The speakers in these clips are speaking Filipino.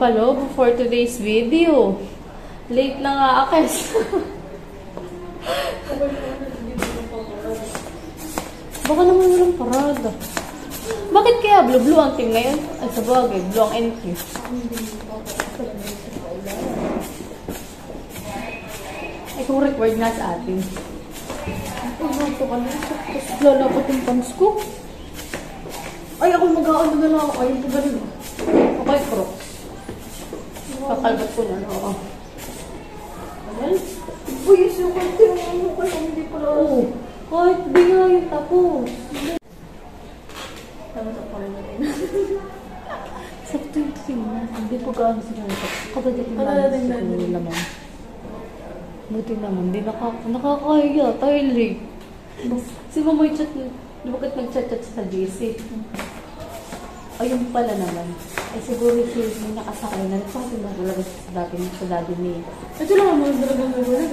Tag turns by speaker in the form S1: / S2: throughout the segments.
S1: Palobo for today's video. Late na nga akes. Baka naman walang parada. Bakit kaya blue ang team ngayon? Ay, sa bagay, blue ang NQ. Ay, kung required nga sa atin. Ito ka na. Lalapot yung pants ko. Ay, ako mag-aano na lang ako. Ayun ko ganun. Okay, Crocs. Kakalbat ko na. Oo. Ayan. Uy, yung konti yung ano ko. Hindi pala. Oo. Kahit di nga yung tapos. Tama pa rin natin. Sakto yung tingnan. Hindi po gaano sila nito. Kadadating namin sa laman. Buti naman. Hindi nakakaya. Tayo late. Si Mama yung chat. Di ba kat nag-chat-chat sa GC? Ayun pala naman. Eh siguro si nakasakay na. Nagpapin na talaga sa dati ni.
S2: Ito lang naman talagang gawin.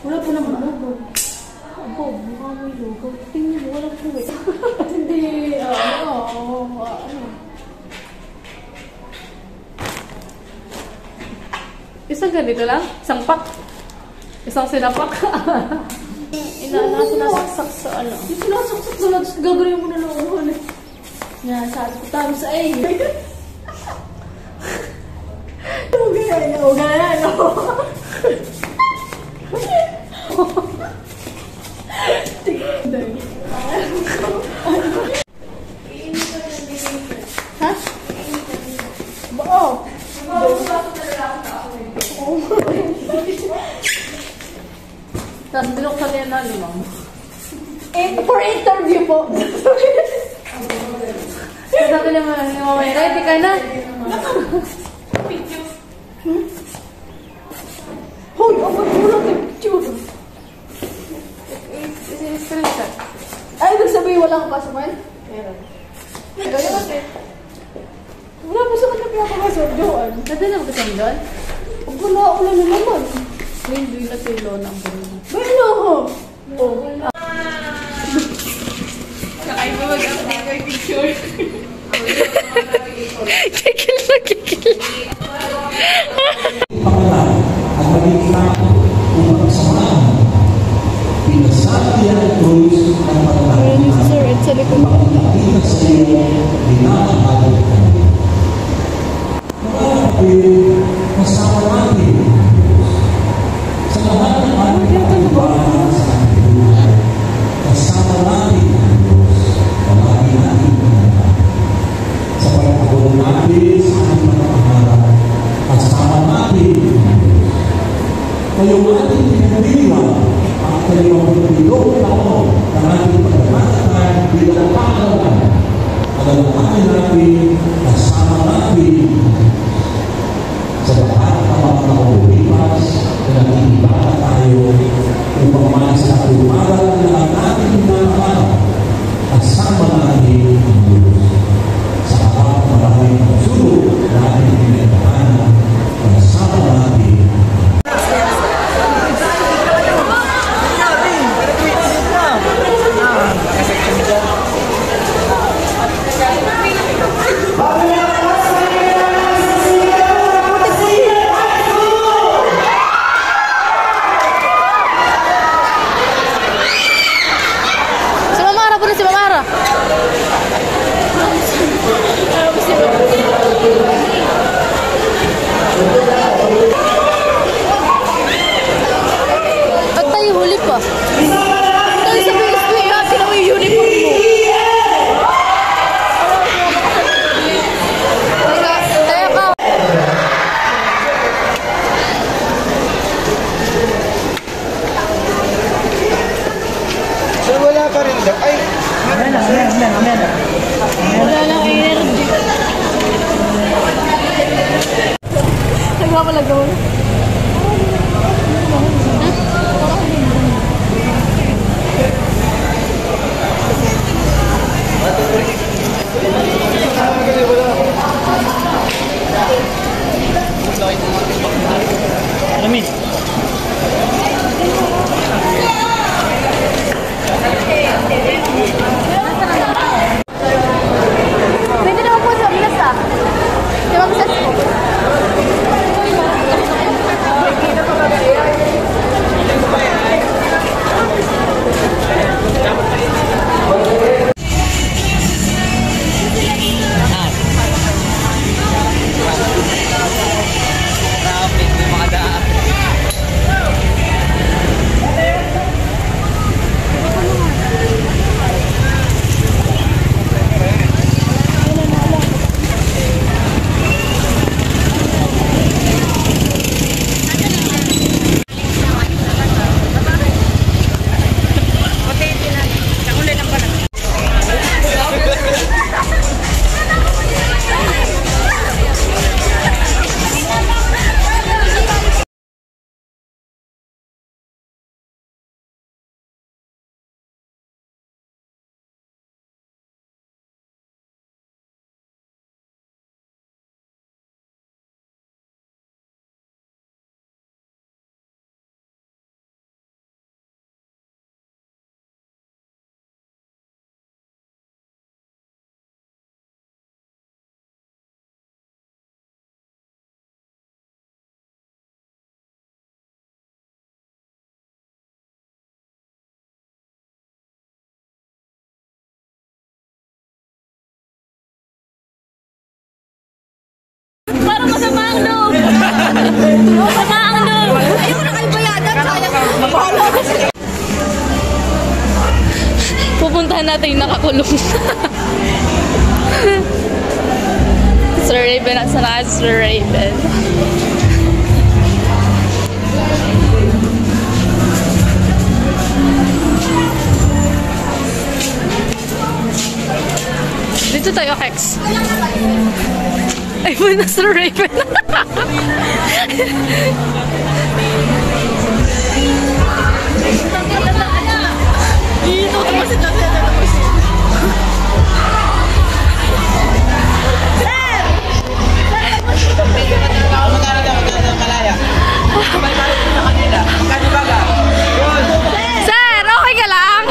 S2: Wala po naman ako.
S1: Abo, mukha mo yung logo. Tingnan mo, walang puwi.
S2: Hindi,
S1: Isang ganito lang? Isang pack? Isang sinapak? Sinasaksak sa ano?
S2: Yung sinasaksak sa lahat, gagawin mo na lang ako. Yan, sabi ko tayo sa ay. Ugaya.
S1: Ha?
S2: Oo.
S1: Tapos binuksan niya na limang.
S2: For interview po.
S1: Sabi naman ni Mama, ready ka na?
S2: Hoy, wala kang picture.
S1: Screenshot.
S2: Ay, ibig sabihin wala kang password? Meron. Wala mo sa kanya pinapapasword, Joan.
S1: Nadala mo kasi doon?
S2: Wala na naman.
S1: Hindi na silo ng bulo.
S2: Wala ho. Oo.
S1: Nakaiba mag-update ko yung picture. Kikil na kikil.
S3: Pangalan at magiging upang samahan. Pinasabi ang Cruz ng pangalan na makakita sa iyo, dinamahal kami. Makakapil, kasama natin sa lahat ng ating pagkakabaan sa ating buhay. Kasama natin ang Diyos, palagi natin pangalan. Sa pagkakaroon natin sa ating mga pangarap, kasama natin ang Diyos. Ngayong ating pinagdiwang ang kalimang taon ng ating pagkamatay bilang pangalaman. Pagalaman natin, kasama natin sa lahat ng mga naulipas na nag-iibaka tayo upang manasa at umaral na ang ating pinakaman. Kasama natin ang Diyos. Sa harap ng maraming pagsulog na ating pinagdaanan, kasama natin
S1: Wala lang energy. Nagpapalagaw na.
S4: Alamin.
S1: Pwede naman po sa bilas ah. Di ba,
S2: Samaang doon. Ayoko na kayo bayadan. Sayang. Bahala kasi.
S1: Pupuntahan natin yung nakakulong. Sir Raven, nasa na Sir Raven? Dito tayo, Hex. Ay, na Sir Raven.
S2: Dito, tumasin lang siya.
S1: Sir, okay ka lang?